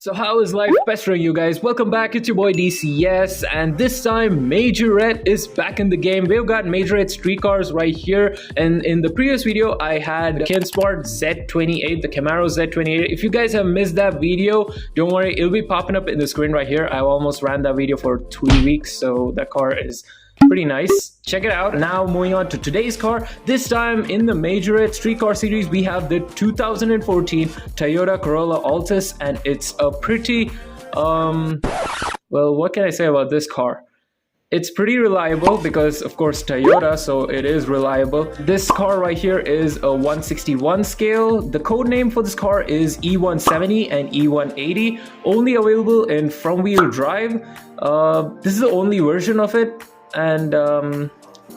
So how is life pestering you guys? Welcome back, it's your boy DCS, and this time Majorette is back in the game. We've got Majorette streetcars right here, and in the previous video I had the Smart Z28, the Camaro Z28. If you guys have missed that video, don't worry, it'll be popping up in the screen right here. I almost ran that video for 3 weeks, so that car is pretty nice. Check it out. Now moving on to today's car. This time in the Majorette streetcar series, we have the 2014 Toyota Corolla Altis, and it's a pretty well, what can I say about this car? It's pretty reliable because of course Toyota, so it is reliable. This car right here is a 161 scale. The code name for this car is E170 and E180, only available in front wheel drive. This is the only version of it. And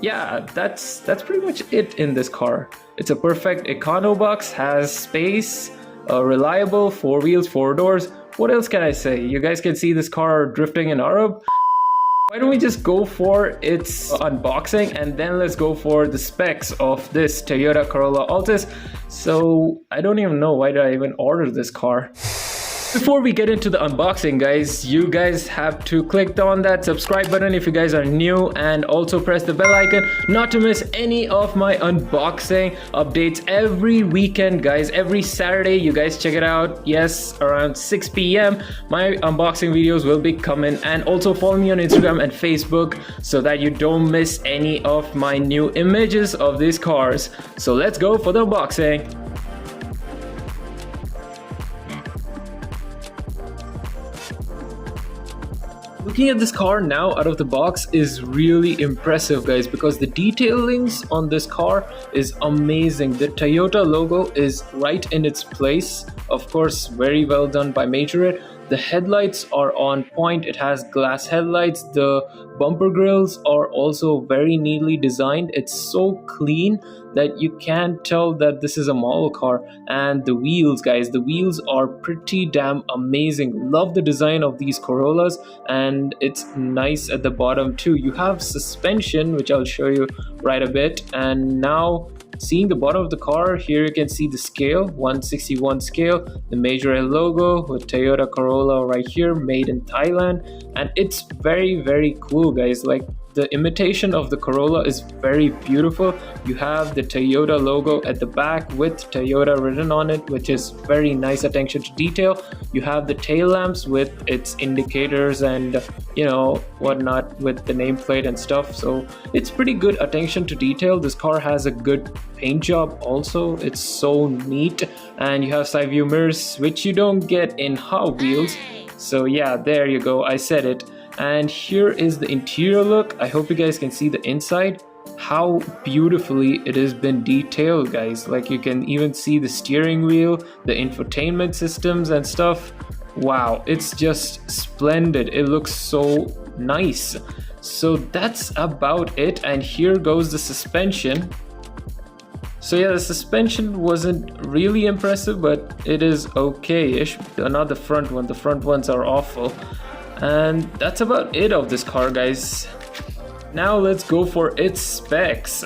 yeah, that's pretty much it in this car. It's a perfect econo box, has space, reliable, 4 wheels, 4 doors. What else can I say? You guys can see this car drifting in Arab. Why don't we just go for its unboxing, and then let's go for the specs of this Toyota Corolla Altis. So I don't even know why did I even order this car. Before we get into the unboxing, guys, you guys have to click on that subscribe button if you guys are new, and also press the bell icon not to miss any of my unboxing updates every weekend, guys. Every Saturday, you guys check it out. Yes, around 6 p.m. my unboxing videos will be coming, and also follow me on Instagram and Facebook so that you don't miss any of my new images of these cars. So let's go for the unboxing. Looking at this car now out of the box is really impressive, guys, because the detailings on this car is amazing. The Toyota logo is right in its place. Of course, very well done by Majorette. The headlights are on point. It has glass headlights. The bumper grills are also very neatly designed. It's so clean that you can't tell that this is a model car. And the wheels, guys, the wheels are pretty damn amazing. Love the design of these Corollas, and it's nice at the bottom too. You have suspension, which I'll show you right a bit. And now seeing the bottom of the car, here you can see the scale, 161 scale, the Majorette logo with Toyota Corolla right here, made in Thailand. And it's very cool, guys. Like, the imitation of the Corolla is very beautiful. You have the Toyota logo at the back with Toyota written on it, which is very nice attention to detail. You have the tail lamps with its indicators and, you know, whatnot with the nameplate and stuff. So it's pretty good attention to detail. This car has a good paint job also. It's so neat. And you have side view mirrors, which you don't get in Hot Wheels. So yeah, there you go, I said it. And here is the interior look. I hope you guys can see the inside, how beautifully it has been detailed, guys. Like, you can even see the steering wheel, the infotainment systems and stuff. Wow, it's just splendid. It looks so nice. So that's about it. And here goes the suspension. So yeah, the suspension wasn't really impressive, but it is okay-ish. Not the front one. The front ones are awful. And that's about it of this car, guys. Now let's go for its specs.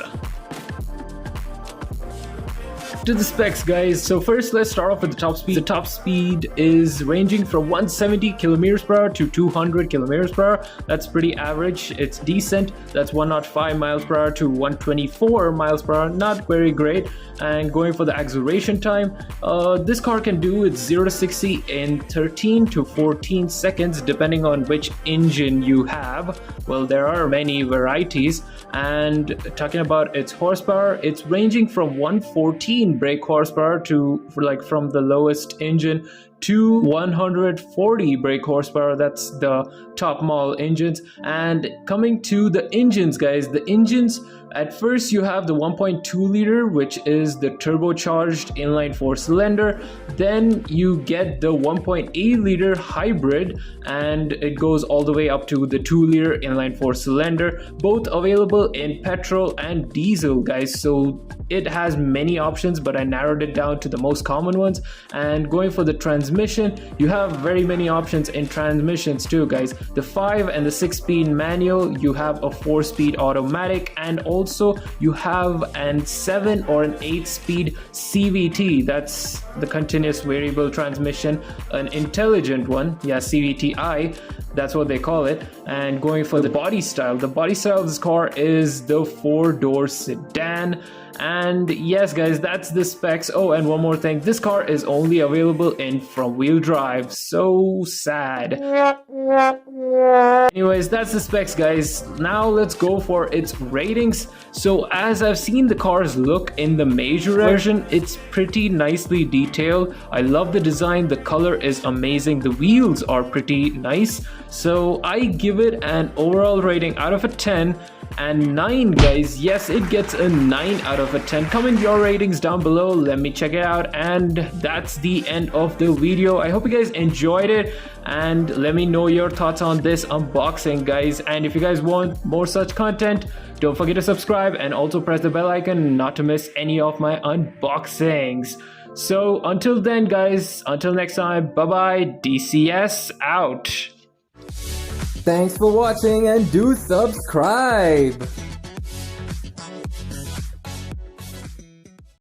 To the specs, guys. So first, let's start off with the top speed. The top speed is ranging from 170 kilometers per hour to 200 kilometers per hour. That's pretty average. It's decent. That's 105 miles per hour to 124 miles per hour. Not very great. And going for the acceleration time, this car can do its 0 to 60 in 13 to 14 seconds, depending on which engine you have. Well, there are many varieties. And talking about its horsepower, it's ranging from 114 brake horsepower to, from the lowest engine, to 140 brake horsepower. That's the top model engines. And coming to the engines, guys, the engines, at first you have the 1.2 liter, which is the turbocharged inline 4 cylinder. Then you get the 1.8 liter hybrid, and it goes all the way up to the 2 liter inline 4 cylinder, both available in petrol and diesel, guys. So it has many options, but I narrowed it down to the most common ones. And going for the transmission, you have very many options in transmissions too, guys. The 5 and the 6 speed manual, you have a 4-speed automatic, and also also you have an 7 or an 8 speed CVT. That's the continuous variable transmission, an intelligent one. Yeah, CVTi, that's what they call it. And going for the body style of this car is the 4-door sedan. And yes guys, that's the specs. Oh, and one more thing, this car is only available in front wheel drive. So sad. Anyways, that's the specs guys. Now let's go for its ratings. So as I've seen the car's look in the Majorette version, it's pretty nicely detailed. I love the design, the color is amazing, the wheels are pretty nice. So I give it an overall rating out of a 10 and 9 guys. Yes, it gets a 9 out of a 10. Comment your ratings down below, let me check it out. And that's the end of the video. I hope you guys enjoyed it and let me know your thoughts on this unboxing guys. And if you guys want more such content, don't forget to subscribe and also press the bell icon not to miss any of my unboxings. So until then guys, until next time, bye bye, DCS out. Thanks for watching and do subscribe!